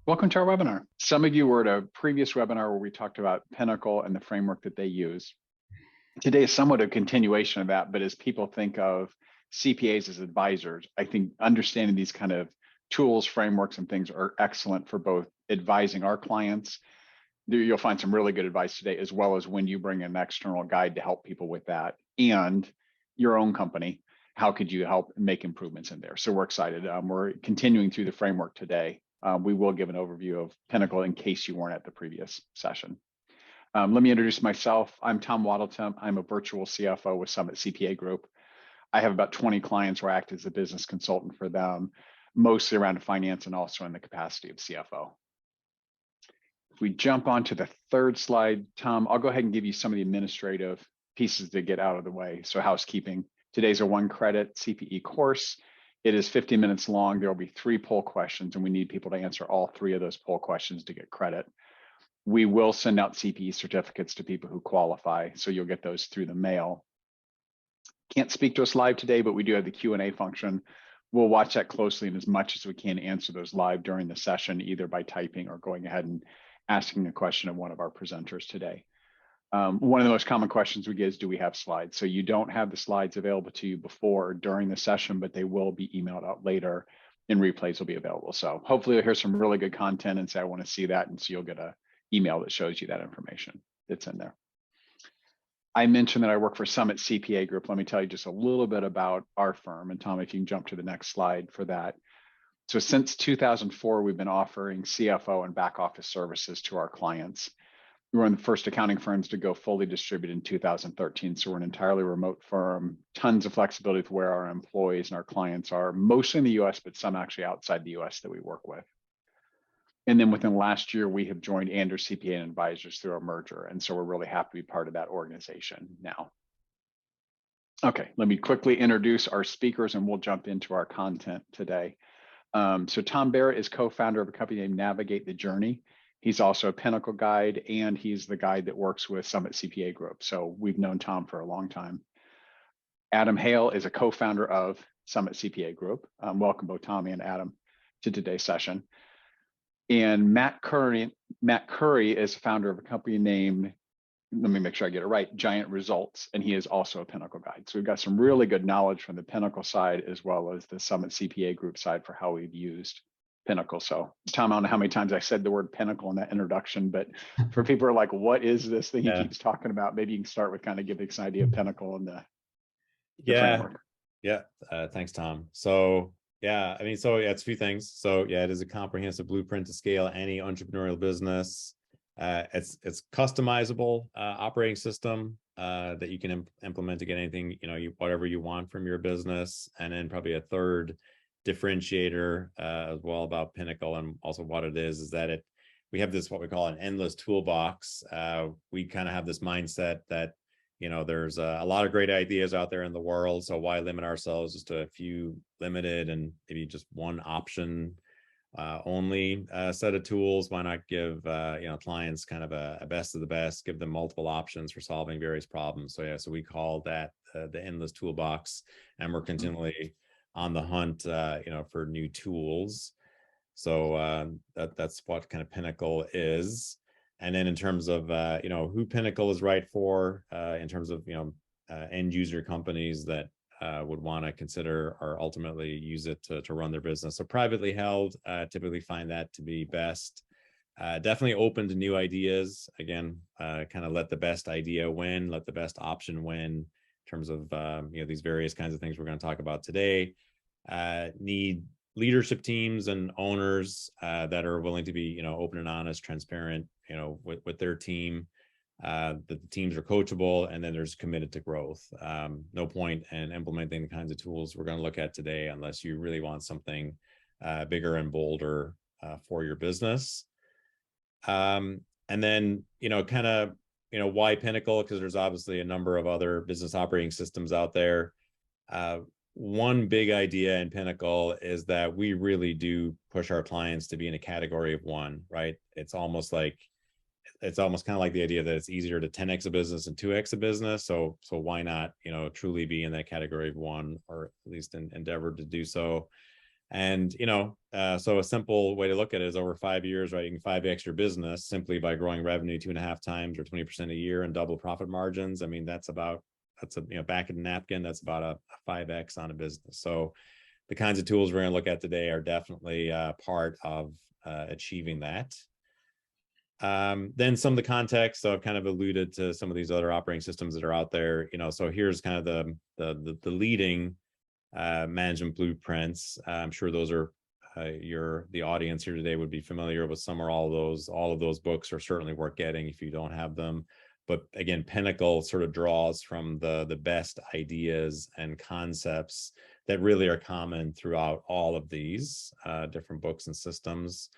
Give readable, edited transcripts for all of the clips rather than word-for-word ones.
Welcome to our webinar. Some of you were at a previous webinar where we talked about Pinnacle and the framework that they use. Today is somewhat a continuation of that, but as people think of CPAs as advisors, I think understanding these kind of tools, frameworks, and things are excellent for both advising our clients. You'll find some really good advice today, as well as when you bring an external guide to help people with that, and your own company. How could you help make improvements in there? So we're excited. We're continuing through the framework today. We will give an overview of Pinnacle in case you weren't at the previous session. Let me introduce myself. I'm Tom Wadelton. I'm a virtual CFO with Summit CPA Group. I have about 20 clients where I act as a business consultant for them, mostly around finance and also in the capacity of CFO. If we jump onto the third slide, Tom, I'll go ahead and give you some of the administrative pieces to get out of the way. So housekeeping. Today's a 1-credit CPE course. It is 50 minutes long. There will be 3 poll questions, and we need people to answer all 3 of those poll questions to get credit. We will send out CPE certificates to people who qualify, so you'll get those through the mail. Can't speak to us live today, but we do have the Q&A function. We'll watch that closely, and as much as we can answer those live during the session, either by typing or going ahead and asking a question of one of our presenters today. One of the most common questions we get is, do we have slides? So you don't have the slides available to you before or during the session, but they will be emailed out later and replays will be available. So hopefully you'll hear some really good content and say, I want to see that. And so you'll get an email that shows you that information that's in there. I mentioned that I work for Summit CPA Group. Let me tell you just a little bit about our firm. And Tom, if you can jump to the next slide for that. So since 2004, we've been offering CFO and back office services to our clients. We were one of the first accounting firms to go fully distributed in 2013. So we're an entirely remote firm, tons of flexibility with where our employees and our clients are, mostly in the US, but some actually outside the US that we work with. And then within the last year, we have joined Anders CPA and Advisors through a merger. And so we're really happy to be part of that organization now. Okay, let me quickly introduce our speakers and we'll jump into our content today. So Tom Barrett is co-founder of a company named Navigate the Journey. He's also a Pinnacle guide, and he's the guide that works with Summit CPA Group. So we've known Tom for a long time. Adam Hale is a co-founder of Summit CPA Group. Welcome both Tom and Adam to today's session. And Matt Curry is a founder of a company named, let me make sure I get it right, Giant Results, and he is also a Pinnacle guide. So we've got some really good knowledge from the Pinnacle side as well as the Summit CPA Group side for how we've used Pinnacle. So Tom, I don't know how many times I said the word Pinnacle in that introduction, but for people who are like, what is this thing he keeps talking about? Maybe you can start with kind of giving us an idea of Pinnacle and the framework. Thanks, Tom. So it's a few things. So it is a comprehensive blueprint to scale any entrepreneurial business. It's customizable operating system that you can implement to get anything, whatever you want from your business. And then probably a third differentiator as well about Pinnacle and also what it is that we have this what we call an endless toolbox. We kind of have this mindset that there's a lot of great ideas out there in the world, so why limit ourselves just to a few limited and maybe just one option only set of tools? Why not give clients kind of a best of the best, give them multiple options for solving various problems? So we call that the endless toolbox, and we're continually on the hunt, for new tools. So that's what kind of Pinnacle is. And then in terms of, who Pinnacle is right for, in terms of, end user companies that would want to consider or ultimately use it to run their business. So privately held, typically find that to be best. Definitely open to new ideas. Again, kind of let the best idea win, let the best option win. In terms of these various kinds of things we're going to talk about today. Need leadership teams and owners that are willing to be open and honest, transparent with their team, that the teams are coachable, and then there's committed to growth. No point in implementing the kinds of tools we're going to look at today unless you really want something bigger and bolder for your business. And then why Pinnacle? Because there's obviously a number of other business operating systems out there. One big idea in Pinnacle is that we really do push our clients to be in a category of one, right? It's almost kind of like the idea that it's easier to 10x a business and 2x a business. So why not, truly be in that category of one, or at least endeavor to do so. And, so a simple way to look at it is over 5 years, right? You can 5x your business simply by growing revenue 2.5 times or 20% a year and double profit margins. I mean, that's a back of the napkin. That's about a 5x on a business. So the kinds of tools we're going to look at today are definitely part of achieving that. Then some of the context, so I've kind of alluded to some of these other operating systems that are out there, so here's kind of the leading management blueprints. I'm sure those are the audience here today would be familiar with some or all of those. All of those books are certainly worth getting if you don't have them. But again, Pinnacle sort of draws from the best ideas and concepts that really are common throughout all of these different books and systems.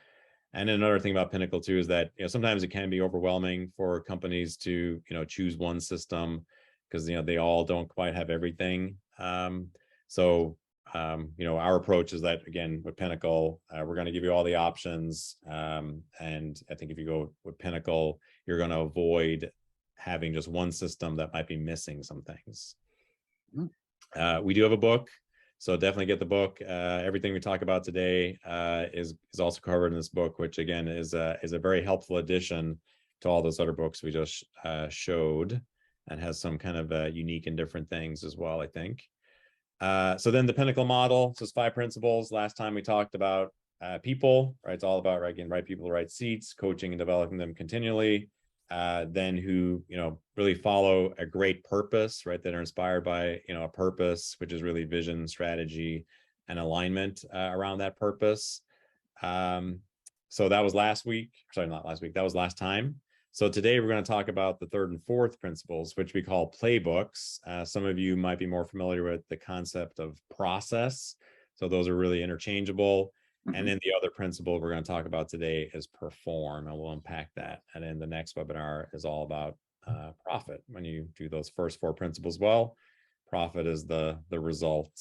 And another thing about Pinnacle too is that sometimes it can be overwhelming for companies to choose one system because they all don't quite have everything. Our approach is that, again, with Pinnacle, we're going to give you all the options. And I think if you go with Pinnacle, you're going to avoid having just one system that might be missing some things. We do have a book, so definitely get the book. Everything we talk about today is also covered in this book, which again is a very helpful addition to all those other books we just showed, and has some kind of unique and different things as well, I think. So then the Pinnacle model, so it's 5 principles. Last time we talked about people, right? It's all about right people, right seats, coaching and developing them continually. Then who, really follow a great purpose, right? That are inspired by, a purpose, which is really vision, strategy, and alignment around that purpose. So that was last week. Sorry, not last week. That was last time. So today we're going to talk about the 3rd and 4th principles, which we call playbooks. Some of you might be more familiar with the concept of process. So those are really interchangeable. And then the other principle we're going to talk about today is perform, and we'll unpack that. And then the next webinar is all about profit. When you do those first 4 principles well, profit is the result.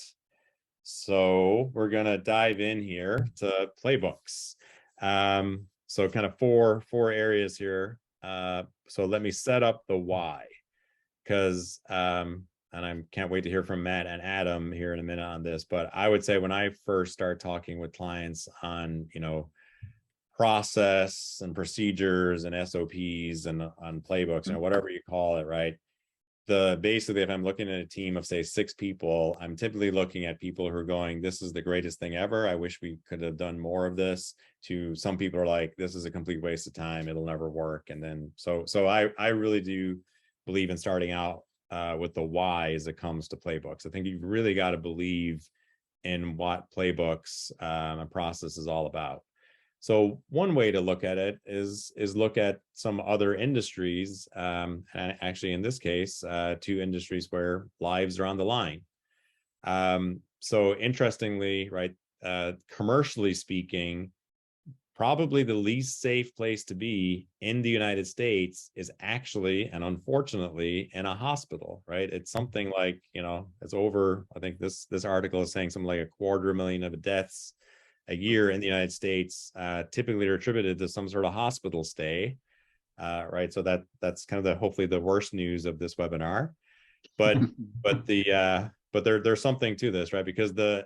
So we're going to dive in here to playbooks. So kind of four areas here. So let me set up the why, because and I can't wait to hear from Matt and Adam here in a minute on this, but I would say when I first start talking with clients on, process and procedures and SOPs and on playbooks, whatever you call it, right? Basically, if I'm looking at a team of say 6 people, I'm typically looking at people who are going, this is the greatest thing ever. I wish we could have done more of this. To some people are like, this is a complete waste of time. It'll never work. And then, so I really do believe in starting out with the why as it comes to playbooks. I think you've really got to believe in what playbooks and process is all about. So one way to look at it is look at some other industries, and actually in this case, 2 industries where lives are on the line. So interestingly, right, commercially speaking, probably the least safe place to be in the United States is actually, and unfortunately, in a hospital, right? It's something like, it's over, I think this article is saying something like 250,000 of deaths a year in the United States, typically are attributed to some sort of hospital stay, right? So that's kind of hopefully the worst news of this webinar. But there's something to this, right? Because the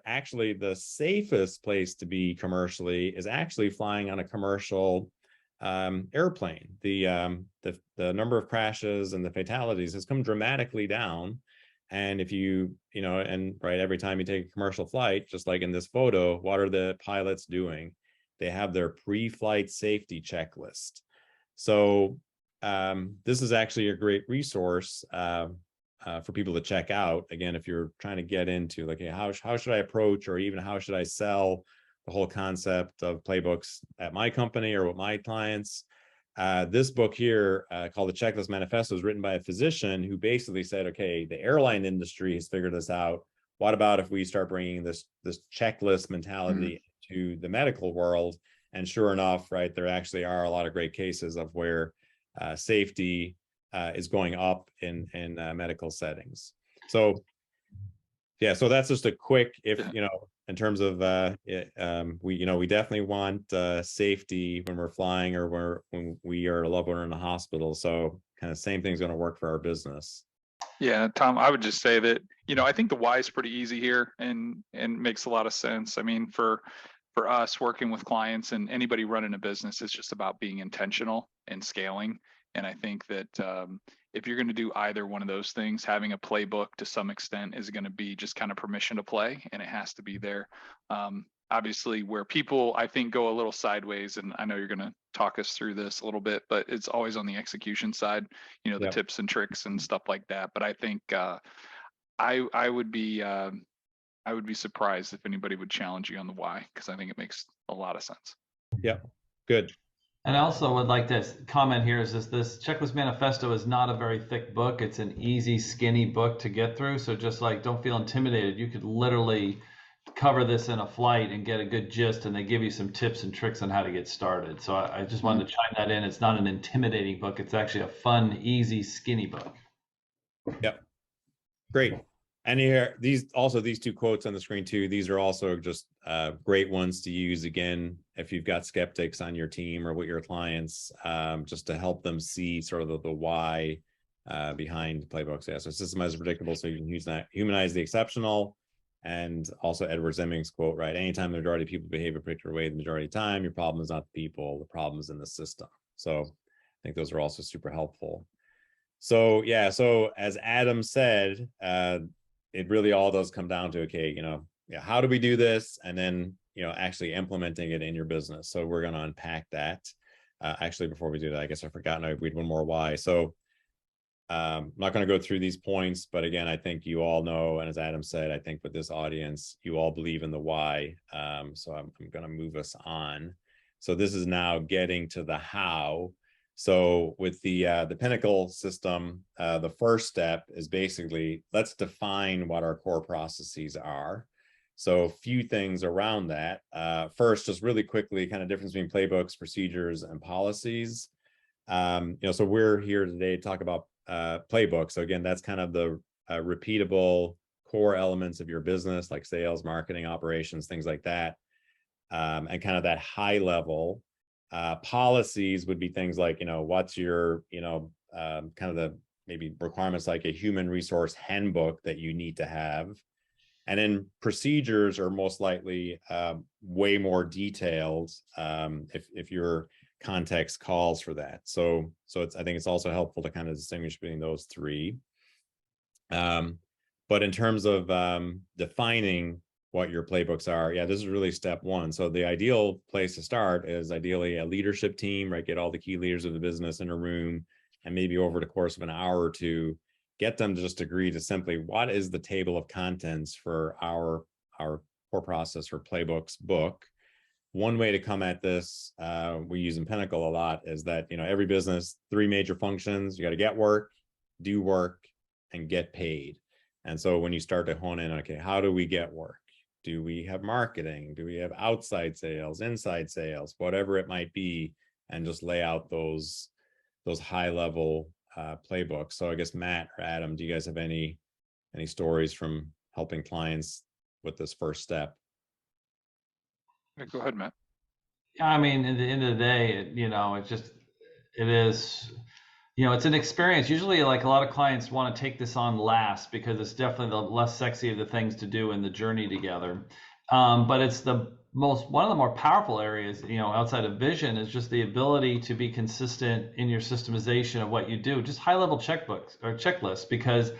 safest place to be commercially is actually flying on a commercial airplane. The number of crashes and the fatalities has come dramatically down. And if every time you take a commercial flight, just like in this photo, what are the pilots doing? They have their pre-flight safety checklist. So this is actually a great resource for people to check out. Again, if you're trying to get into like, hey, how should I approach, or even how should I sell the whole concept of playbooks at my company or with my clients? This book here called The Checklist Manifesto is written by a physician who basically said, okay, the airline industry has figured this out. What about if we start bringing this checklist mentality to the medical world? And sure enough, right, there actually are a lot of great cases of where safety is going up in medical settings. So yeah, so that's just a quick, in terms of we definitely want safety when we're flying or when we are a loved one in the hospital. So kind of same thing's going to work for our business. Yeah, Tom, I would just say that, I think the why is pretty easy here and makes a lot of sense. I mean, for us working with clients and anybody running a business, it's just about being intentional and scaling. And I think that if you're going to do either one of those things, having a playbook to some extent is going to be just kind of permission to play, and it has to be there. Obviously, where people I think go a little sideways, and I know you're going to talk us through this a little bit, but it's always on the execution side, the Yep. tips and tricks and stuff like that. But I think I would be surprised if anybody would challenge you on the why, because I think it makes a lot of sense. Yeah, good. And I also would like to comment here is this checklist manifesto is not a very thick book. It's an easy, skinny book to get through. So just like, don't feel intimidated. You could literally cover this in a flight and get a good gist, and they give you some tips and tricks on how to get started. So I just wanted to chime that in. It's not an intimidating book. It's actually a fun, easy, skinny book. Yep. Great. And here, these two quotes on the screen too, these are also just great ones to use again, if you've got skeptics on your team or with your clients, just to help them see sort of the why behind Playbooks. Yeah, so systemize the predictable, so you can use that, humanize the exceptional, and also Edward Zemming's quote, right? Anytime the majority of people behave a particular way the majority of the time, your problem is not the people, the problem is in the system. So I think those are also super helpful. So yeah, so as Adam said, it really all does come down to, okay, how do we do this? And then, actually implementing it in your business. So we're going to unpack that. Actually, before we do that, I guess I forgot, we had one more why. So I'm not going to go through these points, but again, I think you all know, and as Adam said, I think with this audience, you all believe in the why. So I'm going to move us on. So this is now getting to the how. So with the Pinnacle system, the first step is basically, let's define what our core processes are. So a few things around that. First, just really quickly, kind of difference between playbooks, procedures, and policies. So we're here today to talk about playbooks. So again, that's kind of the repeatable core elements of your business, like sales, marketing, operations, things like that. And kind of that high level. Policies would be things like, what's your, kind of the maybe requirements, like a human resource handbook that you need to have. And then procedures are most likely way more detailed if your context calls for that. So I think it's also helpful to kind of distinguish between those three. But in terms of defining what your playbooks are, yeah, this is really step one. So the ideal place to start is ideally a leadership team, right? Get all the key leaders of the business in a room, and maybe over the course of an hour or two, get them to just agree to simply, what is the table of contents for our core process for Playbooks book. One way to come at this, we use in Pinnacle a lot, is that, every business, 3 major functions: you got to get work, do work, and get paid. And so when you start to hone in, okay, how do we get work? Do we have marketing? Do we have outside sales, inside sales, whatever it might be, and just lay out those high level playbooks. So I guess Matt or Adam, do you guys have any stories from helping clients with this first step? Yeah, go ahead, Matt. I mean, at the end of the day, it is, it's an experience. Usually, like, a lot of clients want to take this on last because it's definitely the less sexy of the things to do in the journey together. But it's one of the more powerful areas, outside of vision, is just the ability to be consistent in your systemization of what you do, just high level checkbooks or checklists. Because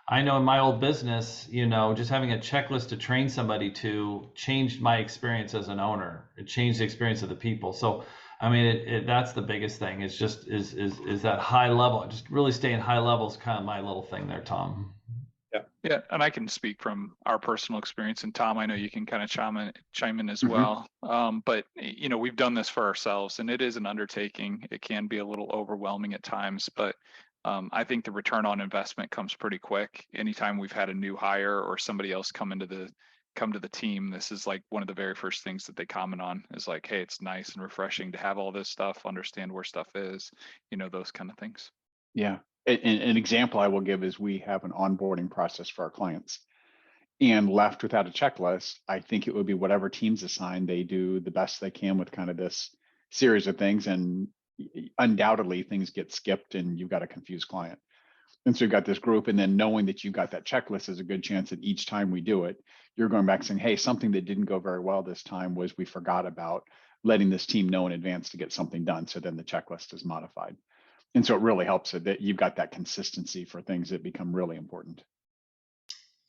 I know in my old business, just having a checklist to train somebody to changed my experience as an owner. It changed the experience of the people. So I mean, that's the biggest thing. It's just is that high level. Just really staying high level is kind of my little thing there, Tom. Yeah, and I can speak from our personal experience, and Tom, I know you can kind of chime in as well. But we've done this for ourselves, and it is an undertaking. It can be a little overwhelming at times, but I think the return on investment comes pretty quick. Anytime we've had a new hire or somebody else come to the team, this is like one of the very first things that they comment on is like, hey, it's nice and refreshing to have all this stuff, understand where stuff is, those kind of things. Yeah. An example I will give is we have an onboarding process for our clients, and left without a checklist, I think it would be whatever team's assigned, they do the best they can with kind of this series of things, and undoubtedly things get skipped and you've got a confused client. And so you got this group, and then knowing that you got that checklist is a good chance that each time we do it, you're going back saying, hey, something that didn't go very well this time was we forgot about letting this team know in advance to get something done. So then the checklist is modified. And so it really helps it that you've got that consistency for things that become really important.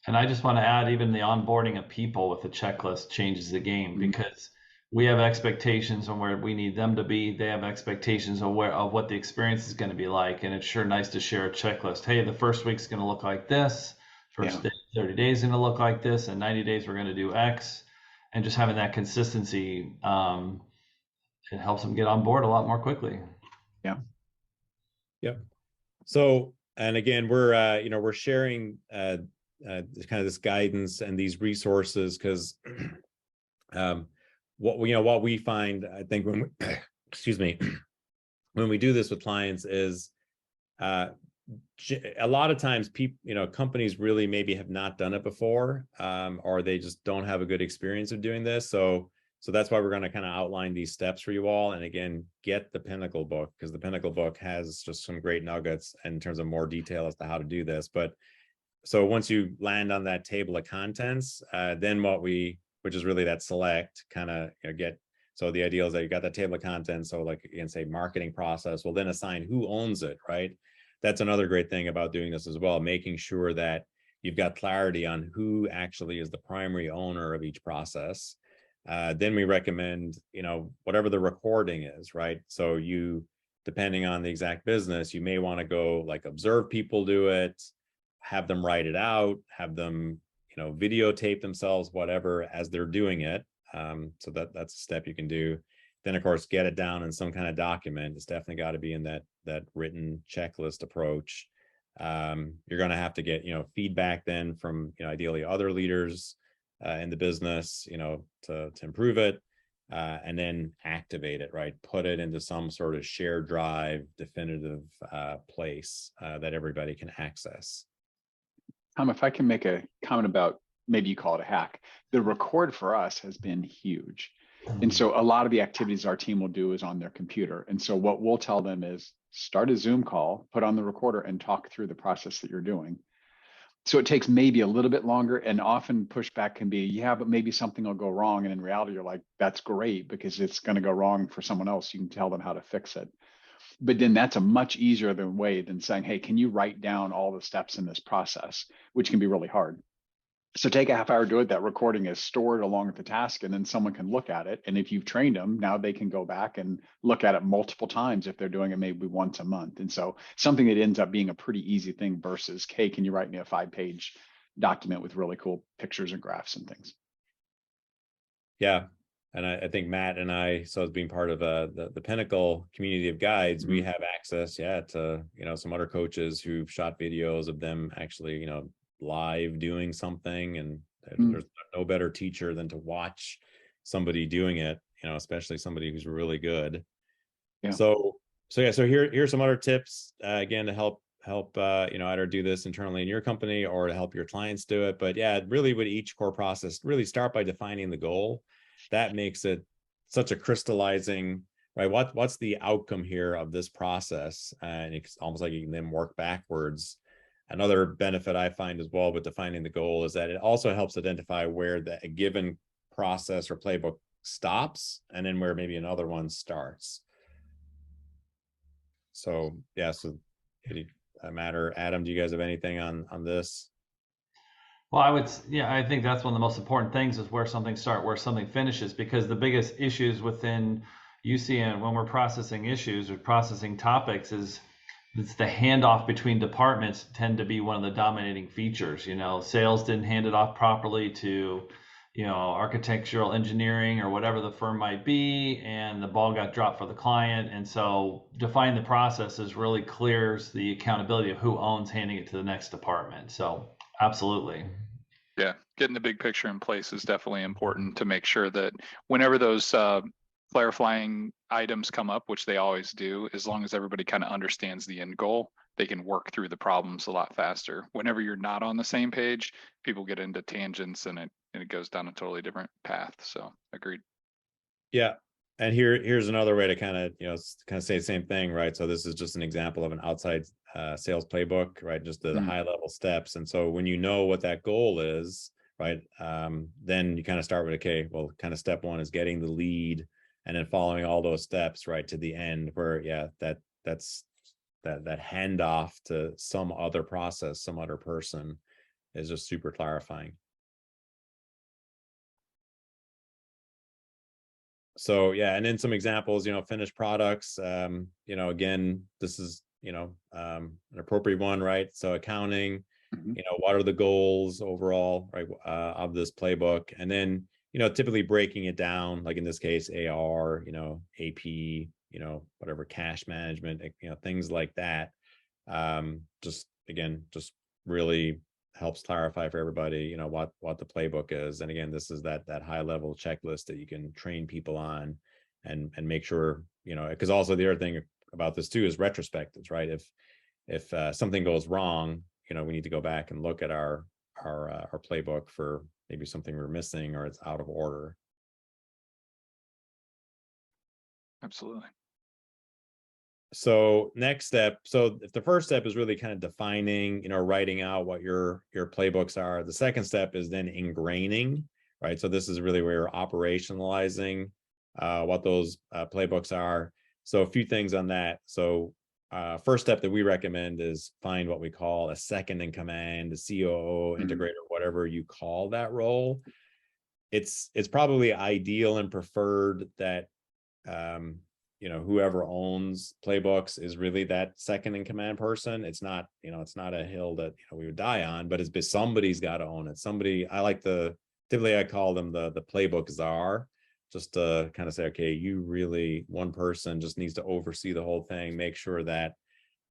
And I just want to add, even the onboarding of people with the checklist changes the game, because we have expectations on where we need them to be. They have expectations of what the experience is going to be like. And it's sure nice to share a checklist. Hey, the first week's going to look like this. First 30 days is going to look like this. And 90 days, we're going to do X. And just having that consistency, it helps them get on board a lot more quickly. Yeah. Yep. So, and again, we're sharing kind of this guidance and these resources because what we find, I think, when we, excuse me, when we do this with clients is a lot of times people, companies really maybe have not done it before, or they just don't have a good experience of doing this. So that's why we're going to kind of outline these steps for you all. And again, get the Pinnacle book, because the Pinnacle book has just some great nuggets in terms of more detail as to how to do this. But so once you land on that table of contents, then which is really that select kind of get. So the idea is that you got that table of contents. So like you can say marketing process, well then assign who owns it, right? That's another great thing about doing this as well, making sure that you've got clarity on who actually is the primary owner of each process. Then we recommend, whatever the recording is, right? So depending on the exact business, you may want to go like observe people do it, have them write it out, have them, videotape themselves, whatever, as they're doing it. So that's a step you can do. Then of course, get it down in some kind of document. It's definitely got to be in that written checklist approach. You're going to have to get, feedback then from, ideally other leaders in the business, to improve it, and then activate it, right? Put it into some sort of shared drive, definitive place that everybody can access. Tom, if I can make a comment about, maybe you call it a hack, the record for us has been huge. And so a lot of the activities our team will do is on their computer. And so what we'll tell them is start a Zoom call, put on the recorder and talk through the process that you're doing. So it takes maybe a little bit longer, and often pushback can be, yeah, but maybe something will go wrong. And in reality, you're like, that's great because it's going to go wrong for someone else. You can tell them how to fix it. But then that's a much easier way than saying, hey, can you write down all the steps in this process, which can be really hard. So take a half hour, do it. That recording is stored along with the task, and then someone can look at it. And if you've trained them, now they can go back and look at it multiple times if they're doing it maybe once a month. And so something that ends up being a pretty easy thing versus, hey, can you write me a 5-page document with really cool pictures and graphs and things? Yeah. And I think Matt and I, so as being part of the Pinnacle community of guides, we have access, to, some other coaches who've shot videos of them actually, live doing something. And there's no better teacher than to watch somebody doing it, especially somebody who's really good. Yeah. So here's some other tips, again, to help either do this internally in your company or to help your clients do it. But yeah, really with each core process, really start by defining the goal. That makes it such a crystallizing, right? What's the outcome here of this process? And it's almost like you can then work backwards. Another benefit I find as well with defining the goal is that it also helps identify where a given process or playbook stops and then where maybe another one starts. So yeah, so Matt or Adam, do you guys have anything on this? Well, I think that's one of the most important things is where something starts, where something finishes, because the biggest issues within UCN when we're processing issues or processing topics is it's the handoff between departments tend to be one of the dominating features. Sales didn't hand it off properly to, architectural engineering or whatever the firm might be, and the ball got dropped for the client. And so defining the processes really clears the accountability of who owns handing it to the next department. So absolutely. Yeah, getting the big picture in place is definitely important to make sure that whenever those clarifying items come up, which they always do, as long as everybody kind of understands the end goal, they can work through the problems a lot faster. Whenever you're not on the same page, people get into tangents and it goes down a totally different path. So agreed. Yeah. And here's another way to kind of, say the same thing, right? So this is just an example of an outside sales playbook, right? Just the high level steps. And so when you know what that goal is, right, then you kind of start with, okay, well, kind of step one is getting the lead, and then following all those steps right to the end, where that's that handoff to some other process, some other person, is just super clarifying. So yeah, and then some examples, finished products. Again, this is an appropriate one, right? So accounting, what are the goals overall, right, of this playbook, and then typically breaking it down, like in this case, AR, AP, whatever, cash management, things like that. Just really helps clarify for everybody, what the playbook is. And again, this is that high level checklist that you can train people on, and make sure, because also the other thing about this too is retrospectives, right? If something goes wrong, we need to go back and look at our playbook for maybe something we're missing or it's out of order. Absolutely. So next step, so if the first step is really kind of defining, writing out what your playbooks are, the second step is then ingraining, right? So this is really where you're operationalizing what those playbooks are. So a few things on that. So first step that we recommend is find what we call a second in command, a COO, integrator, whatever you call that role. It's probably ideal and preferred that whoever owns playbooks is really that second in command person. It's not, it's not a hill that we would die on, but somebody's got to own it. Somebody, typically I call them the playbook czar, just to kind of say, okay, one person just needs to oversee the whole thing, make sure that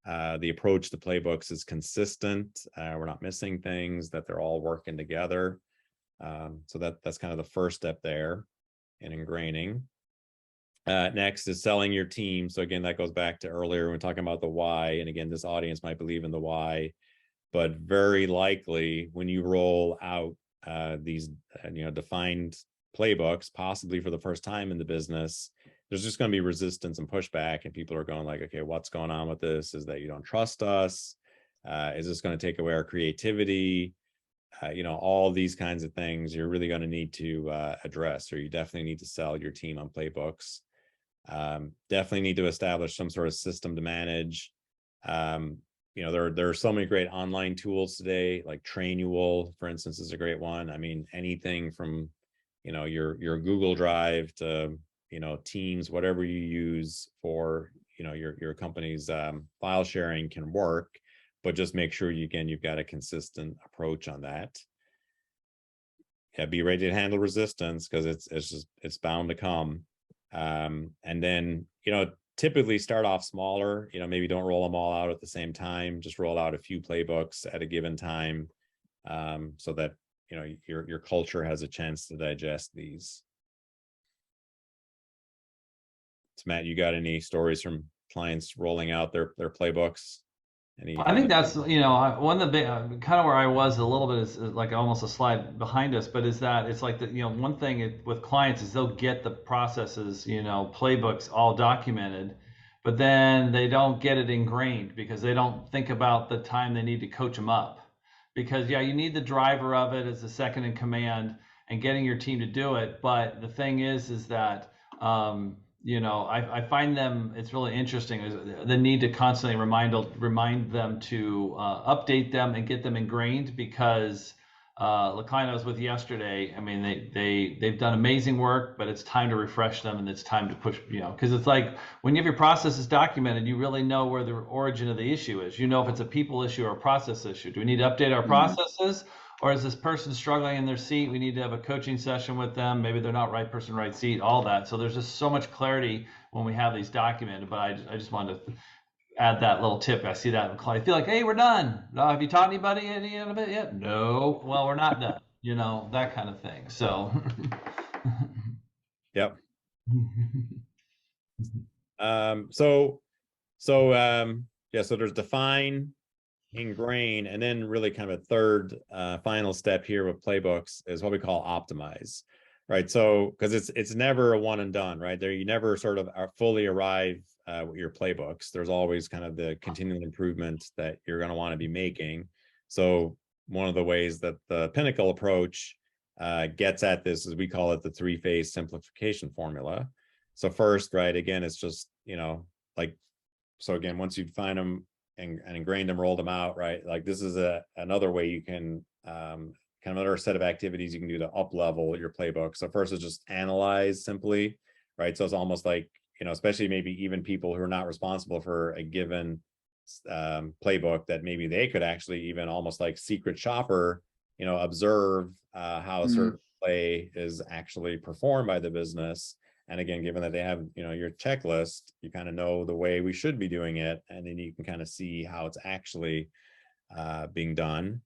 the approach to playbooks is consistent, we're not missing things, that they're all working together. So that's kind of the first step there in ingraining. Next is selling your team. So again, that goes back to earlier when we're talking about the why. And again, this audience might believe in the why, but very likely when you roll out these defined playbooks, possibly for the first time in the business, there's just going to be resistance and pushback, and people are going like, okay, what's going on with this? Is that you don't trust us? Is this going to take away our creativity? All these kinds of things you're really going to need to address, or you definitely need to sell your team on playbooks. Definitely need to establish some sort of system to manage. There are so many great online tools today, like Trainual, for instance, is a great one. I mean, anything from your Google Drive to Teams, whatever you use for your company's file sharing can work, but just make sure you've got a consistent approach on that. Yeah, be ready to handle resistance, because it's bound to come. And then typically start off smaller. Maybe don't roll them all out at the same time. Just roll out a few playbooks at a given time, so that your culture has a chance to digest these. So Matt, you got any stories from clients rolling out their playbooks? I think that's, one of the big, kind of where I was a little bit is like almost a slide behind us, but is that it's like one thing with clients is they'll get the processes, playbooks all documented, but then they don't get it ingrained because they don't think about the time they need to coach them up. Because you need the driver of it as the second in command and getting your team to do it. But the thing is that, I find it's really interesting is the need to constantly remind them to update them and get them ingrained, because the client I was with yesterday, I mean, they've done amazing work, but it's time to refresh them, and it's time to push, because it's like when you have your processes documented, you really know where the origin of the issue is. If it's a people issue or a process issue. Do we need to update our processes? Or is this person struggling in their seat? We need to have a coaching session with them. Maybe they're not right person, right seat, all that. So there's just so much clarity when we have these documented. But I just wanted to add that little tip. I see that in the client. I feel like, hey, we're done. Have you taught anybody any of it yet? No. Well, we're not done. That kind of thing. So. Yep. So there's define, ingrain, and then really kind of a third final step here with playbooks is what we call optimize. right? So because it's never a one and done, right? There you never sort of are fully arrive with your playbooks. There's always kind of the continual improvement that you're going to want to be making. So one of the ways that the Pinnacle approach gets at this is we call it the three-phase simplification formula. So first, right, again, it's just, like, so again, once you find them and ingrained them, rolled them out, right, like this is another way you can kind of another set of activities you can do to up level your playbook. So first is just analyze simply, right? So it's almost like, especially maybe even people who are not responsible for a given playbook, that maybe they could actually even almost like secret shopper, observe how a certain play is actually performed by the business. And again, given that they have, your checklist, you kind of know the way we should be doing it, and then you can kind of see how it's actually being done.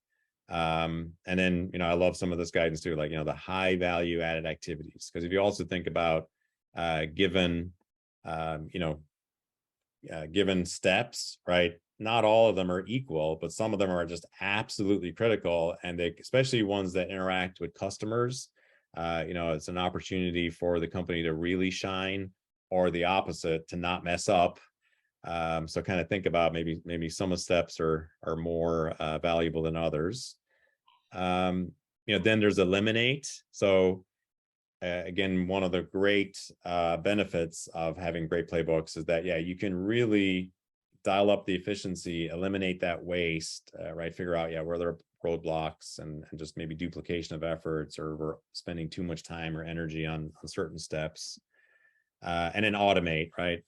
And then, I love some of this guidance too, like, the high value added activities. Because if you also think about given steps, right? Not all of them are equal, but some of them are just absolutely critical. And they, especially ones that interact with customers, it's an opportunity for the company to really shine, or the opposite, to not mess up. So kind of think about maybe some of the steps are more valuable than others. Then there's eliminate. So again, one of the great benefits of having great playbooks is that, you can really dial up the efficiency, eliminate that waste, right? Figure out, where there are roadblocks and just maybe duplication of efforts, or we're spending too much time or energy on certain steps. And then automate, right?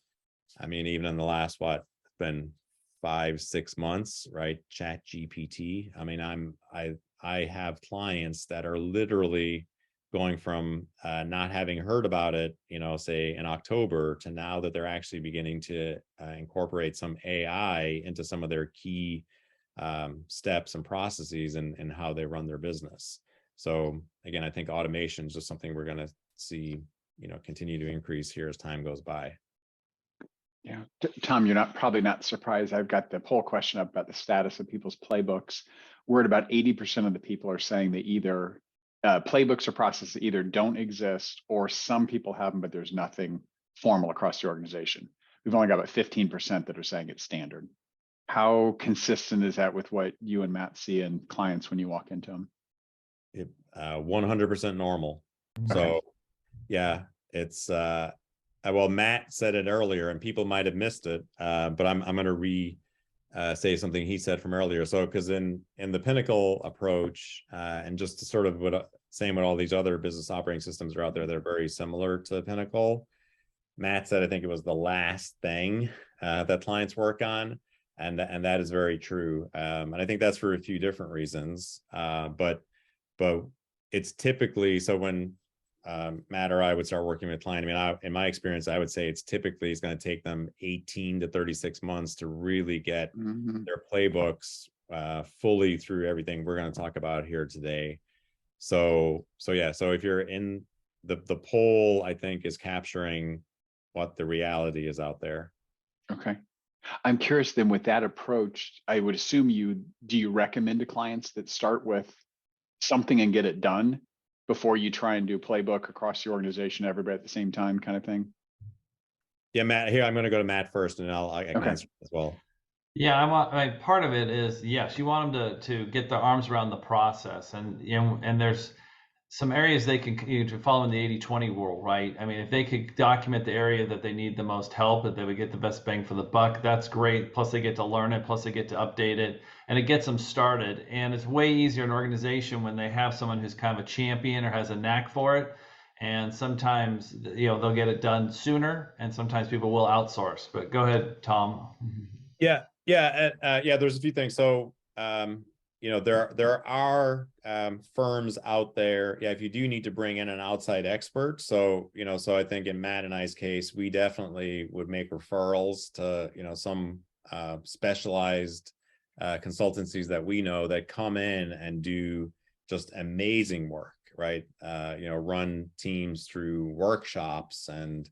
I mean, even in the last, it's been 5-6 months, right? Chat GPT. I mean, I have clients that are literally going from not having heard about it, say in October, to now that they're actually beginning to incorporate some AI into some of their key steps and processes and how they run their business. So again, I think automation is just something we're going to see, continue to increase here as time goes by. Yeah, Tom, you're probably not surprised. I've got the poll question up about the status of people's playbooks. We're at about 80% of the people are saying that either playbooks or processes either don't exist, or some people have them, but there's nothing formal across the organization. We've only got about 15% that are saying it's standard. How consistent is that with what you and Matt see in clients when you walk into them? 100% normal. Okay. So yeah, it's well, Matt said it earlier and people might have missed it, but I'm going to say something he said from earlier. So because in the Pinnacle approach, and just to sort of same with all these other business operating systems are out there that are very similar to Pinnacle, Matt said I think it was the last thing that clients work on, and that is very true. And I think that's for a few different reasons, but it's typically, so when Matt or I would start working with a client, I mean, in my experience, I would say it's going to take them 18 to 36 months to really get their playbooks fully through everything we're going to talk about here today. So if you're in the poll, I think is capturing what the reality is out there. Okay. I'm curious then, with that approach, I would assume do you recommend to clients that start with something and get it done before you try and do playbook across the organization, everybody at the same time kind of thing? Yeah, Matt, here, I'm going to go to Matt first, and I can answer as well. Yeah, part of it is, yes, you want them to get their arms around the process, and there's some areas they can to follow in the 80-20 rule, right? I mean, if they could document the area that they need the most help, that they would get the best bang for the buck, that's great. Plus they get to learn it, plus they get to update it, and it gets them started. And it's way easier in an organization when they have someone who's kind of a champion or has a knack for it. And sometimes, they'll get it done sooner, and sometimes people will outsource. But go ahead, Tom. Yeah. There's a few things. So, there are firms out there. Yeah, if you do need to bring in an outside expert. So, so I think in Matt and I's case, we definitely would make referrals to, some specialized consultancies that we know that come in and do just amazing work, right? Run teams through workshops and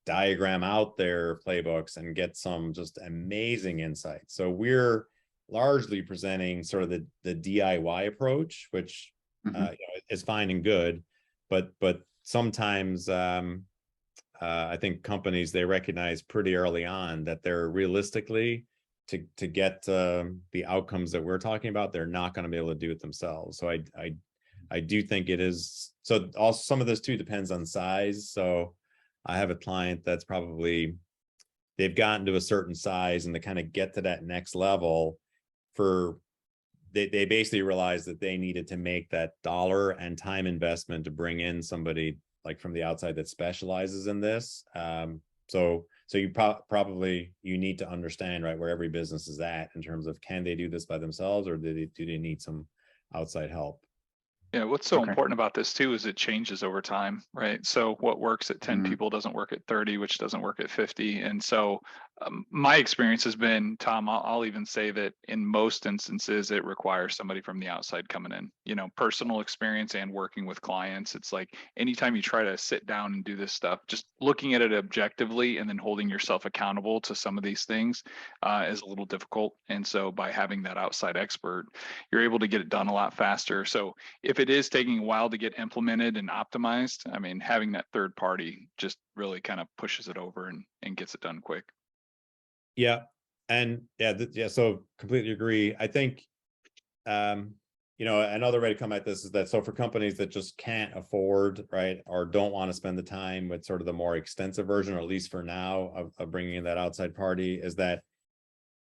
diagram out their playbooks and get some just amazing insights. So we're largely presenting sort of the DIY approach, which is fine and good, but sometimes I think companies, they recognize pretty early on that they're realistically to get the outcomes that we're talking about, they're not going to be able to do it themselves. So I do think it is. So also some of this too depends on size. So I have a client that's probably, they've gotten to a certain size and to kind of get to that next level they basically realized that they needed to make that dollar and time investment to bring in somebody like from the outside that specializes in this. So you probably, you need to understand, right, where every business is at in terms of, can they do this by themselves, or do they need some outside help? Yeah, what's so Okay. important about this too is it changes over time, right? So what works at 10 Mhm. people doesn't work at 30, which doesn't work at 50. And so my experience has been, Tom, I'll even say that in most instances, it requires somebody from the outside coming in, you know, personal experience and working with clients. It's like anytime you try to sit down and do this stuff, just looking at it objectively and then holding yourself accountable to some of these things is a little difficult. And so by having that outside expert, you're able to get it done a lot faster. So if it is taking a while to get implemented and optimized, I mean, having that third party just really kind of pushes it over and gets it done quick. Yeah. And yeah, so completely agree. I think, you know, another way to come at this is that, so for companies that just can't afford, right, or don't want to spend the time with sort of the more extensive version, or at least for now, of bringing in that outside party, is that,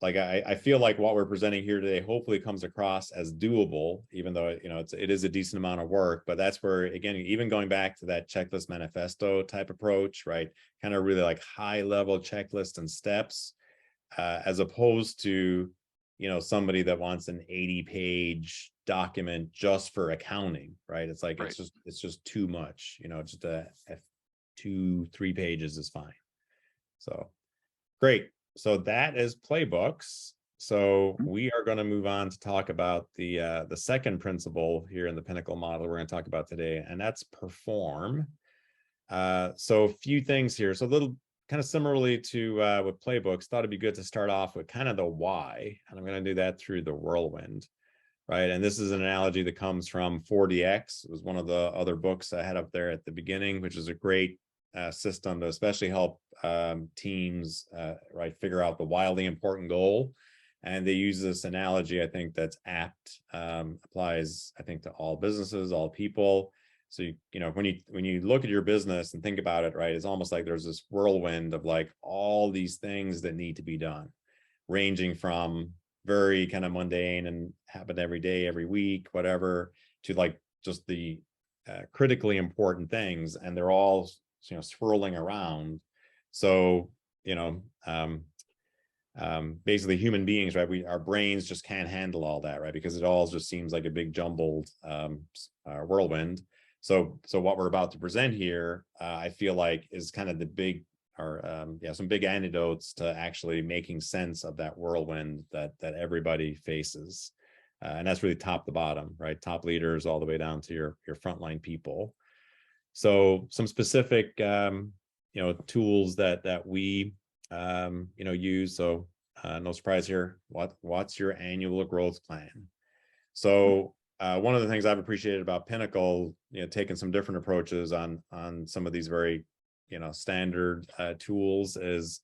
like, I feel like what we're presenting here today hopefully comes across as doable, even though, you know, it is a decent amount of work. But that's where, again, even going back to that checklist manifesto type approach, right, kind of really like high level checklist and steps, as opposed to, you know, somebody that wants an 80-page document just for accounting, right? It's like, Right. it's just too much, you know, just a 2-3 pages is fine. So great. So that is Playbooks. So we are going to move on to talk about the second principle here in the Pinnacle model we're going to talk about today, and that's perform. So a few things here. So a little kind of similarly to with Playbooks, thought it'd be good to start off with kind of the why, and I'm going to do that through the whirlwind, right? And this is an analogy that comes from 4DX. It was one of the other books I had up there at the beginning, which is a great system to especially help teams right, figure out the wildly important goal. And they use this analogy, I think, that's apt, applies, I think, to all businesses, all people. So you know, when you look at your business and think about it, right, it's almost like there's this whirlwind of like all these things that need to be done, ranging from very kind of mundane and happen every day, every week, whatever, to like just the critically important things, and they're all, you know, swirling around. So, you know, basically human beings, right, our brains just can't handle all that, right, because it all just seems like a big jumbled whirlwind. So what we're about to present here, I feel like, is kind of the big, or some big antidotes to actually making sense of that whirlwind that everybody faces, and that's really top to bottom, right, top leaders all the way down to your frontline people. So some specific you know, tools that we you know, use. So no surprise here, what's your annual growth plan? So one of the things I've appreciated about Pinnacle, you know, taking some different approaches on some of these very, you know, standard tools, is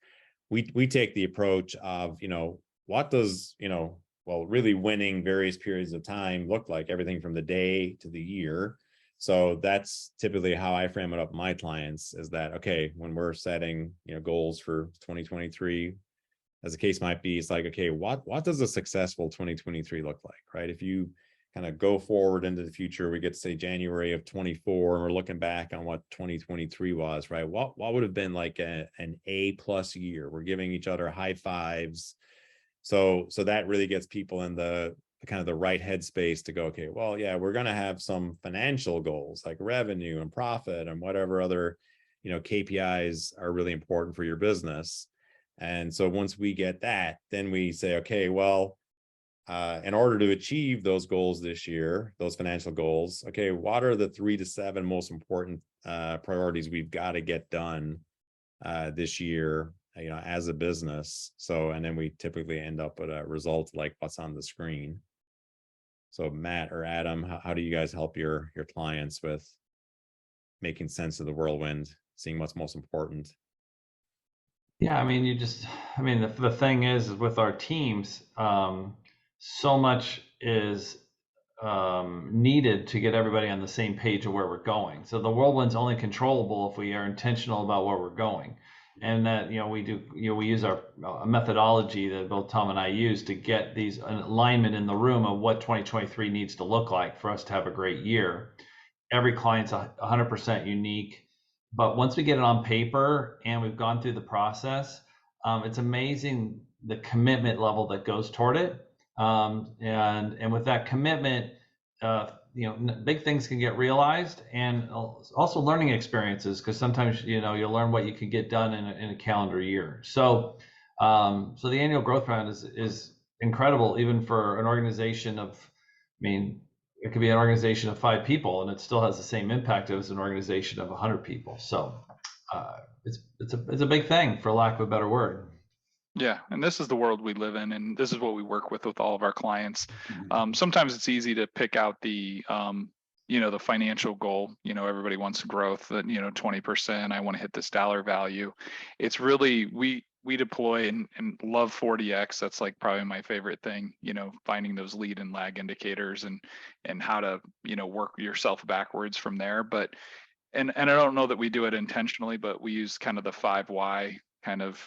we take the approach of, you know, what does, you know, well, really winning various periods of time look like, everything from the day to the year. So that's typically how I frame it up with my clients, is that, okay, when we're setting, you know, goals for 2023, as the case might be, it's like, okay, what does a successful 2023 look like, right? If you kind of go forward into the future, we get to say January of 24, and we're looking back on what 2023 was, right? What would have been like an A+ year? We're giving each other high fives. So that really gets people in the kind of the right headspace to go, okay, well, yeah, we're going to have some financial goals like revenue and profit and whatever other, you know, KPIs are really important for your business. And so once we get that, then we say, okay, well, in order to achieve those goals this year, those financial goals, okay, what are the 3 to 7 most important priorities we've got to get done this year, you know, as a business? So, and then we typically end up with a result like what's on the screen. So Matt or Adam, how do you guys help your clients with making sense of the whirlwind, seeing what's most important. Yeah, I mean, the thing is with our teams, so much is needed to get everybody on the same page of where we're going. So the whirlwind's only controllable if we are intentional about where we're going. And that, we use our methodology that both Tom and I use to get these alignment in the room of what 2023 needs to look like for us to have a great year. Every client's 100% unique. But once we get it on paper and we've gone through the process, it's amazing the commitment level that goes toward it. And with that commitment, big things can get realized, and also learning experiences, because sometimes you'll learn what you can get done in a calendar year. So the annual growth round is incredible, even for an organization of, it could be an organization of 5 people and it still has the same impact as an organization of 100 people. So it's a big thing, for lack of a better word. Yeah, and this is the world we live in, and this is what we work with all of our clients. Sometimes it's easy to pick out the the financial goal. Everybody wants growth, that 20%. I want to hit this dollar value. It's really, we deploy and love 40X. That's like probably my favorite thing. Finding those lead and lag indicators and how to work yourself backwards from there. But and I don't know that we do it intentionally, but we use kind of the 5 why kind of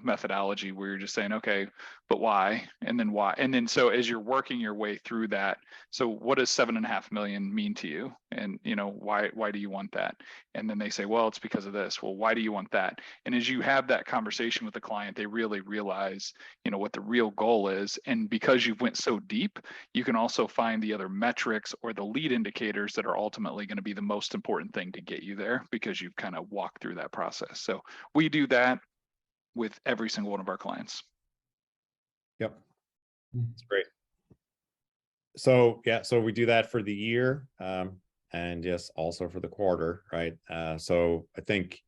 methodology, where you're just saying, okay, but why? And then why? And then, so as you're working your way through that, so what does 7.5 million mean to you? And, why do you want that? And then they say, well, it's because of this. Well, why do you want that? And as you have that conversation with the client, they really realize, what the real goal is. And because you went so deep, you can also find the other metrics or the lead indicators that are ultimately going to be the most important thing to get you there, because you've kind of walked through that process. So we do that with every single one of our clients. Yep. That's great. So we do that for the year, and yes, also for the quarter, right? So I think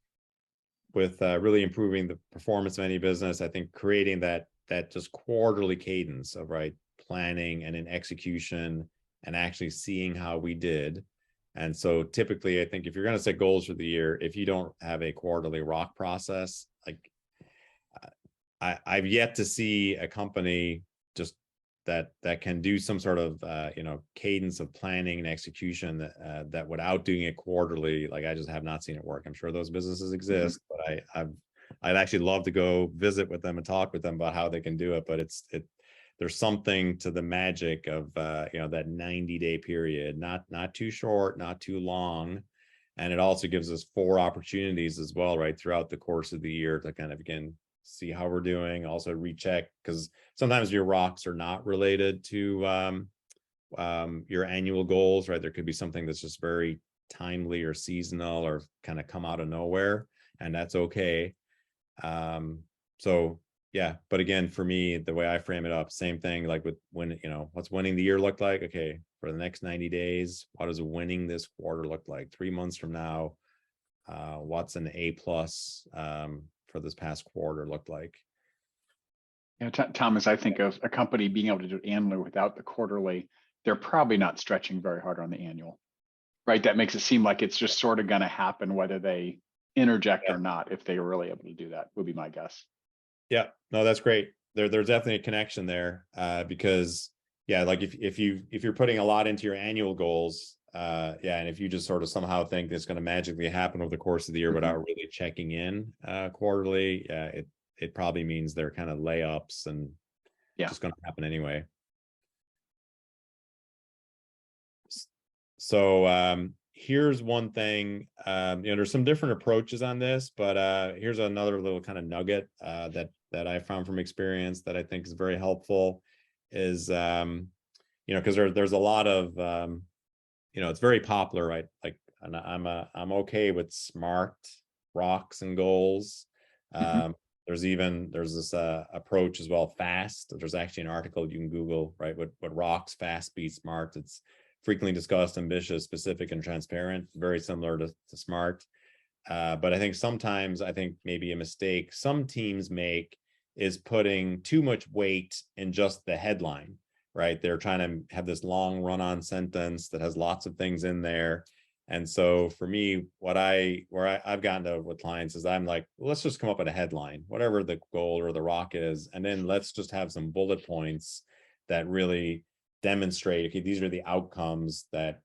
with really improving the performance of any business, I think creating that just quarterly cadence of planning and in execution and actually seeing how we did. And so typically, I think if you're going to set goals for the year, if you don't have a quarterly rock process, I've yet to see a company just that can do some sort of cadence of planning and execution that without doing it quarterly. I just have not seen it work. I'm sure those businesses exist, but I'd actually love to go visit with them and talk with them about how they can do it. But there's something to the magic of that 90-day period, not too short, not too long. And it also gives us 4 opportunities as well, right, throughout the course of the year to kind of, again, see how we're doing, also recheck, because sometimes your rocks are not related to your annual goals, right? There could be something that's just very timely or seasonal or kind of come out of nowhere, and that's okay. So yeah, but again, for me, the way I frame it up, same thing, like with what's winning the year look like? Okay, for the next 90 days, what does winning this quarter look like? 3 months from now, what's an A+ for this past quarter look like? Thomas, I think of a company being able to do annual without the quarterly, they're probably not stretching very hard on the annual, right? That makes it seem like it's just sort of going to happen whether they interject or not. If they were really able to do that, would be my guess. Yeah, no, that's great. There's definitely a connection there, because if you're putting a lot into your annual goals, and if you just sort of somehow think it's going to magically happen over the course of the year without really checking in quarterly, it probably means they're kind of layups and just going to happen anyway. So here's one thing, there's some different approaches on this, but here's another little kind of nugget that I found from experience that I think is very helpful is, because there's a lot of, it's very popular, right? And I'm okay with SMART rocks and goals. There's this approach as well, FAST. There's actually an article you can Google, right? What rocks, FAST beats SMART. It's frequently discussed, ambitious, specific, and transparent. Very similar to SMART. But I think sometimes, maybe a mistake some teams make is putting too much weight in just the headline, right? They're trying to have this long run-on sentence that has lots of things in there. And so for me, I've gotten to with clients is I'm like, let's just come up with a headline, whatever the goal or the rock is, and then let's just have some bullet points that really demonstrate, okay, these are the outcomes that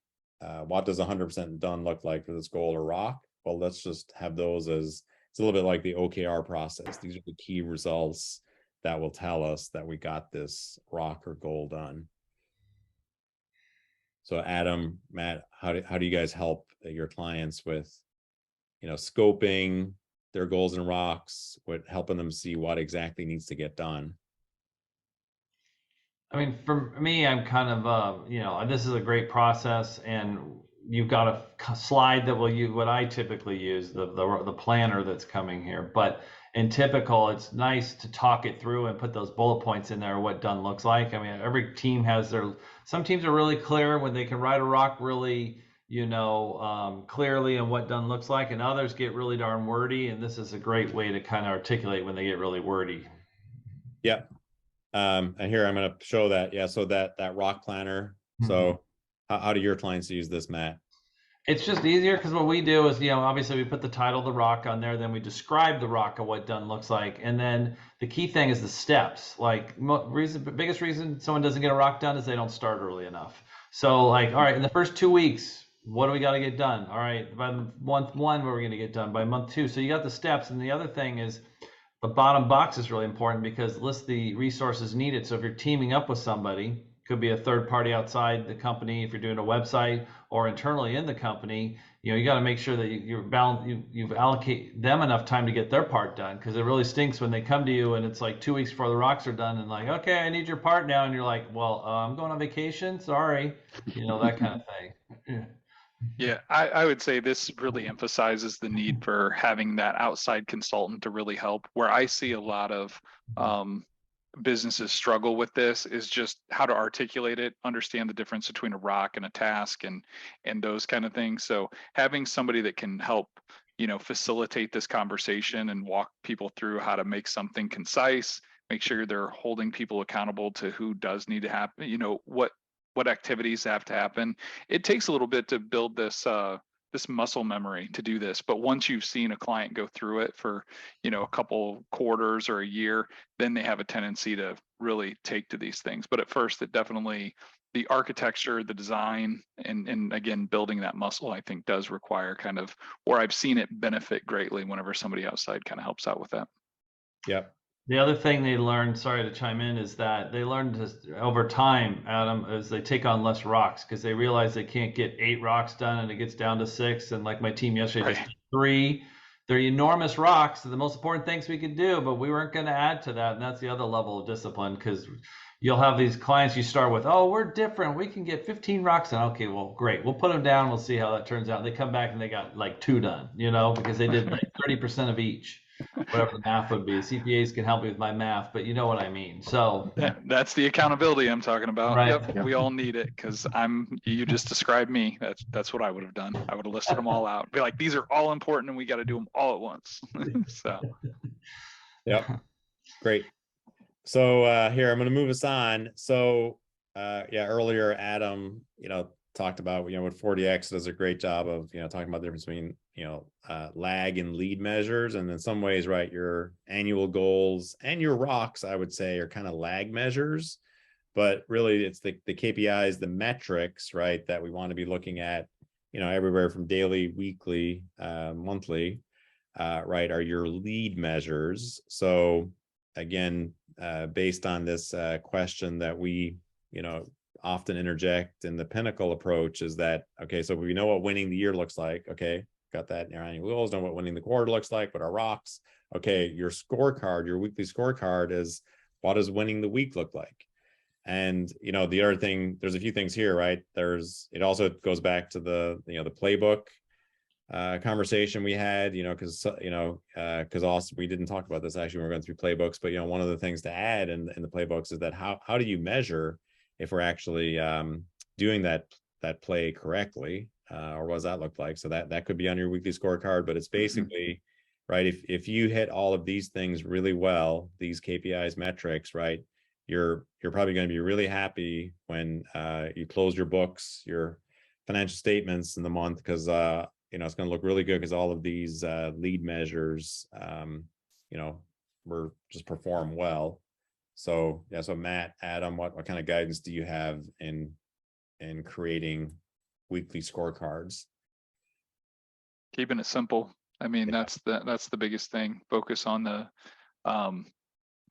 what does 100% done look like for this goal or rock? Well, let's just have those as, it's a little bit like the OKR process. These are the key results that will tell us that we got this rock or goal done. So Adam, Matt, how do you guys help your clients with, scoping their goals and rocks, with helping them see what exactly needs to get done? I mean, for me, I'm kind of, this is a great process, and you've got a slide that will use what I typically use, the planner that's coming here. But in typical, it's nice to talk it through and put those bullet points in there, what done looks like. I mean, every team has some teams are really clear when they can write a rock really, clearly on what done looks like, and others get really darn wordy. And this is a great way to kind of articulate when they get really wordy. Yeah. And here I'm going to show that. Yeah. So that rock planner. So how do your clients use this, Matt? It's just easier because what we do is, obviously we put the title of the rock on there, then we describe the rock of what done looks like. And then the key thing is the steps. Like biggest reason someone doesn't get a rock done is they don't start early enough. So like, all right, in the first 2 weeks, what do we got to get done? All right, by month 1, what are we going to get done? By month 2. So you got the steps. And the other thing is the bottom box is really important because it lists the resources needed. So if you're teaming up with somebody, could be a third party outside the company, if you're doing a website, or internally in the company, you got to make sure that you've allocate them enough time to get their part done, because it really stinks when they come to you and it's like 2 weeks before the rocks are done and like, okay, I need your part now, and you're like, well, I'm going on vacation, sorry, that kind of thing. Yeah, I would say this really emphasizes the need for having that outside consultant to really help. Where I see a lot of businesses struggle with this is just how to articulate it, understand the difference between a rock and a task, and those kind of things. So having somebody that can help, facilitate this conversation and walk people through how to make something concise, make sure they're holding people accountable to who does need to happen, what activities have to happen. It takes a little bit to build this this muscle memory to do this, but once you've seen a client go through it for a couple quarters or a year, then they have a tendency to really take to these things. But at first, it definitely, the architecture, the design, and again building that muscle, I think does require kind of, or I've seen it benefit greatly whenever somebody outside kind of helps out with that. Yep. The other thing they learned, sorry to chime in, is that they learned over time, Adam, is they take on less rocks because they realize they can't get 8 rocks done and it gets down to 6. And like my team yesterday, Right. just did 3. They're enormous rocks. They're the most important things we could do, but we weren't going to add to that. And that's the other level of discipline, because you'll have these clients you start with, oh, we're different, we can get 15 rocks done. Okay, well, great. We'll put them down. We'll see how that turns out. They come back and they got like 2 done, because they did like 30% of each. Whatever the math would be. CPAs can help me with my math, but you know what I mean. So that's the accountability I'm talking about. Right. Yep. We all need it, because you just described me. That's what I would have done. I would have listed them all out. Be like, these are all important and we got to do them all at once. So Yep. Great. So here, I'm going to move us on. So earlier Adam, talked about, with 40X does a great job of, talking about the difference between, lag and lead measures. And in some ways, right, your annual goals and your rocks, I would say, are kind of lag measures, but really it's the KPIs, the metrics, right, that we want to be looking at, everywhere from daily, weekly, monthly, right, are your lead measures. So again, based on this question that we, often interject in the Pinnacle approach, is that, okay, so we know what winning the year looks like. Okay, got that in our annual goals, know what winning the quarter looks like, what our rocks. Okay, your scorecard, your weekly scorecard is, what does winning the week look like? And, the other thing, there's a few things here, right? It also goes back to the playbook conversation we had, because also we didn't talk about this actually when we were going through playbooks, but one of the things to add in the playbooks is that how do you measure if we're actually doing that play correctly, or what does that look like? So that could be on your weekly scorecard, but it's basically right, if you hit all of these things really well, these KPIs, metrics, right, you're probably going to be really happy when you close your books, you're financial statements in the month, because you know, it's going to look really good because all of these lead measures, you know, were just perform well. So yeah, so Matt, Adam, what kind of guidance do you have in creating weekly scorecards? Keeping it simple. I mean, Yeah. that's the biggest thing. Focus on the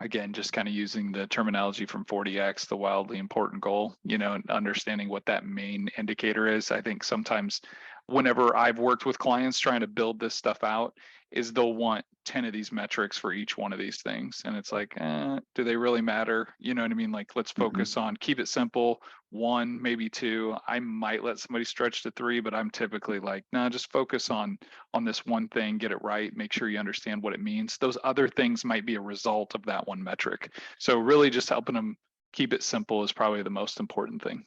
again, just kind of using the terminology from 40X, the wildly important goal, you know, and understanding what that main indicator is. I think sometimes whenever I've worked with clients trying to build this stuff out, is they'll want 10 of these metrics for each one of these things. And it's like, do they really matter? You know what I mean? Like, let's focus on, keep it simple, 1, maybe 2. I might let somebody stretch to 3, but I'm typically like, no, just focus on this one thing, get it right, make sure you understand what it means. Those other things might be a result of that one metric. So really just helping them keep it simple is probably the most important thing.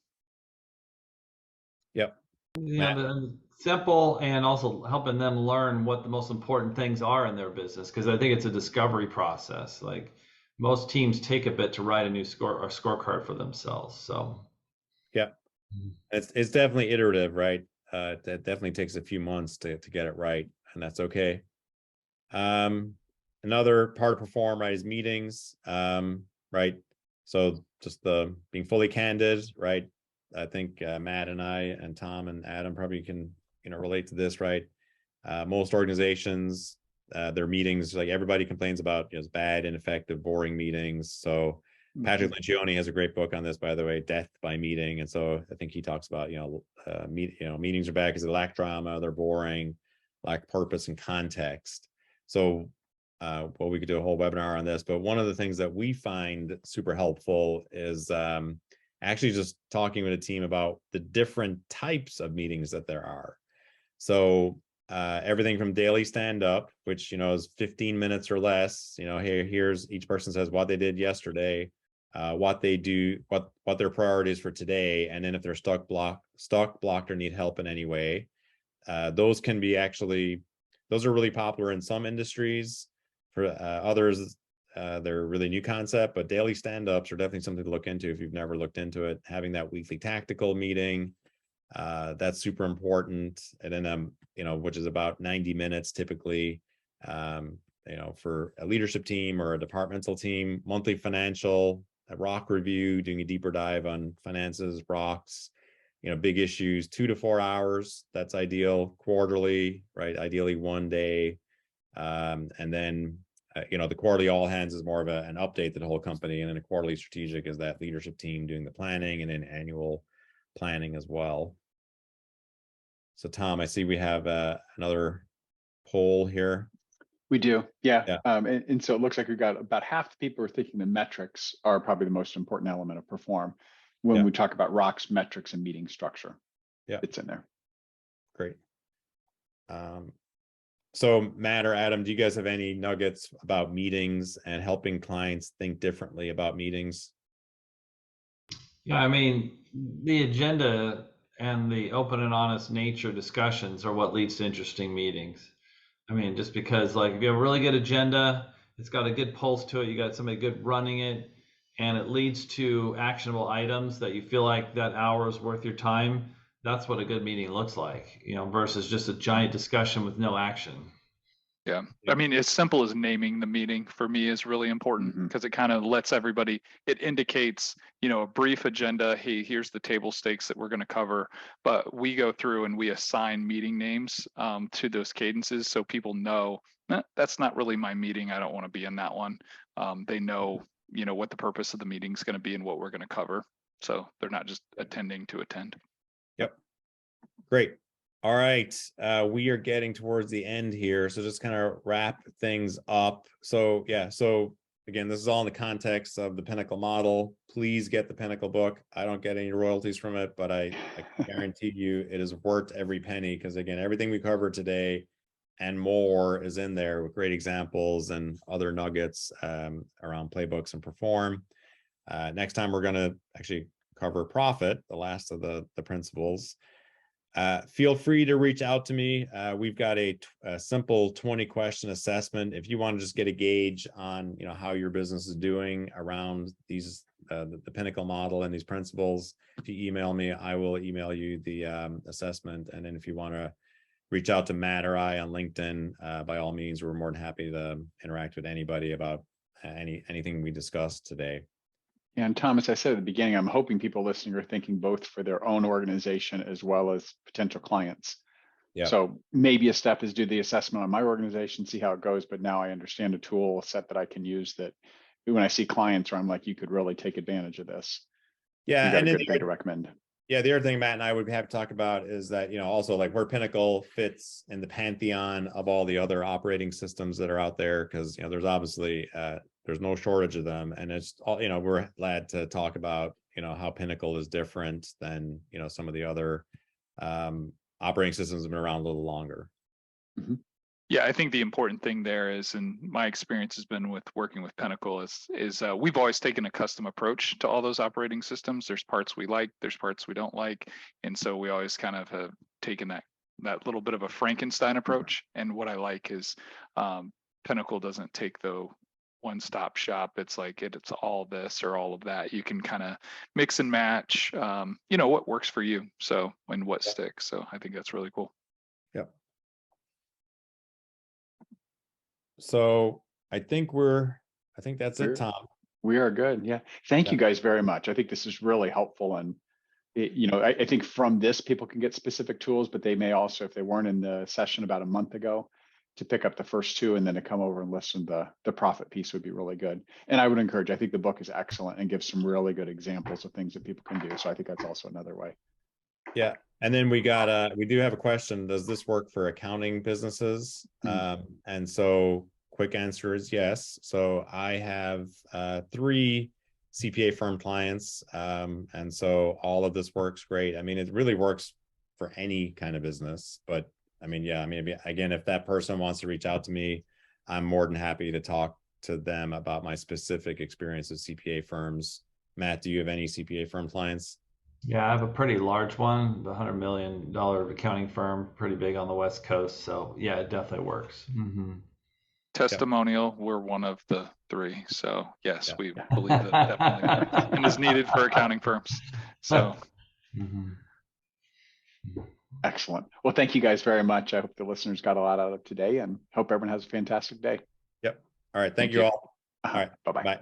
Yep. Yeah, simple, and also helping them learn what the most important things are in their business, because I think it's a discovery process. Like most teams take a bit to write a new scorecard for themselves. So yeah, it's definitely iterative, right? That definitely takes a few months to get it right, and that's okay. Another part of perform, right, is meetings, right? So just the being fully candid, right? I think Matt and I and Tom and Adam probably can, you know, relate to this, right? Most organizations, their meetings, like everybody complains about, you know, bad, ineffective, boring meetings. So Patrick Lencioni has a great book on this, by the way, Death by Meeting. And so I think he talks about, meetings are bad because they lack drama, they're boring, lack purpose and context. So well, we could do a whole webinar on this, but one of the things that we find super helpful is actually just talking with a team about the different types of meetings that there are. So everything from daily stand-up, which, you know, is 15 minutes or less. You know, here's each person says what they did yesterday, what they do, what their priorities for today, and then if they're stuck, blocked, or need help in any way. Those can be those are really popular in some industries. For others, they're a really new concept, but daily stand-ups are definitely something to look into if you've never looked into it. Having that weekly tactical meeting, that's super important. And then, you know, which is about 90 minutes typically, you know, for a leadership team or a departmental team. Monthly financial, a ROC review, doing a deeper dive on finances, ROCs, you know, big issues, 2 to 4 hours. That's ideal. Quarterly, right? Ideally 1 day. And then, you know, the quarterly all hands is more of an update to the whole company. And then a quarterly strategic is that leadership team doing the planning, and then annual planning as well. So Tom, I see we have another poll here. We do, yeah. Yeah. And so it looks like we've got about half the people are thinking the metrics are probably the most important element of perform when we talk about ROCs, metrics, and meeting structure. Yeah, it's in there. Great. So Matt or Adam, do you guys have any nuggets about meetings and helping clients think differently about meetings? yeah, I mean, the agenda and the open and honest nature discussions are what leads to interesting meetings. I mean, just because, like, if you have a really good agenda, it's got a good pulse to it, you got somebody good running it, and it leads to actionable items that you feel like that hour is worth your time. That's what a good meeting looks like, you know, versus just a giant discussion with no action. Yeah. I mean, as simple as naming the meeting for me is really important, because it kind of lets everybody, it indicates, you know, a brief agenda. Hey, here's the table stakes that we're going to cover. But we go through and we assign meeting names to those cadences, so people know that's not really my meeting. I don't want to be in that one. They know, you know, what the purpose of the meeting is going to be and what we're going to cover. So they're not just attending to attend. Yep. Great. All right, we are getting towards the end here, so just kind of wrap things up. So yeah, so again, this is all in the context of the Pinnacle model. Please get the Pinnacle book. I don't get any royalties from it, but I guarantee you it is worth every penny, because again, everything we covered today and more is in there with great examples and other nuggets around playbooks and perform. Next time we're going to actually cover profit, the last of the principles. Feel free to reach out to me. We've got a simple 20-question assessment. If you want to just get a gauge on, you know, how your business is doing around these the Pinnacle model and these principles. If you email me, I will email you the assessment. And then if you want to reach out to Matt or I on LinkedIn, by all means, we're more than happy to interact with anybody about anything we discussed today. And Tom, as I said at the beginning, I'm hoping people listening are thinking both for their own organization as well as potential clients. Yeah. So maybe a step is do the assessment on my organization, see how it goes. But now I understand a tool set that I can use that when I see clients where I'm like, you could really take advantage of this. Yeah. You got And a then good thing to recommend. Yeah, the other thing Matt and I would have to talk about is that, also like where Pinnacle fits in the pantheon of all the other operating systems that are out there, because, there's obviously, there's no shortage of them. And it's all, we're glad to talk about, how Pinnacle is different than, some of the other operating systems that have been around a little longer. Mm-hmm. Yeah, I think the important thing there is, and my experience has been with working with Pinnacle, is we've always taken a custom approach to all those operating systems. There's parts we like, there's parts we don't like, and so we always kind of have taken that little bit of a Frankenstein approach. And what I like is Pinnacle doesn't take the one-stop shop. It's like it's all this or all of that. You can kind of mix and match, what works for you. So and what sticks. So I think that's really cool. Yep. So I think that's it, Tom. We are good. Yeah. Thank you guys very much. I think this is really helpful. And, I think from this, people can get specific tools, but they may also, if they weren't in the session about a month ago, to pick up the first two and then to come over and listen to the profit piece would be really good. And I would encourage, I think the book is excellent and gives some really good examples of things that people can do. So I think that's also another way. Yeah. And then we do have a question. Does this work for accounting businesses? And so quick answer is yes. So I have 3 CPA firm clients. And so all of this works great. I mean, it really works for any kind of business, but again, if that person wants to reach out to me, I'm more than happy to talk to them about my specific experience with CPA firms. Matt, do you have any CPA firm clients? Yeah, I have a pretty large one, the $100 million accounting firm, pretty big on the West Coast. So yeah, it definitely works. Mm-hmm. Testimonial, we're one of the 3. So yes, we believe that definitely works and is needed for accounting firms. So Excellent. Well, thank you guys very much. I hope the listeners got a lot out of today and hope everyone has a fantastic day. Yep. All right. Thank you all. All right. Bye-bye. Bye.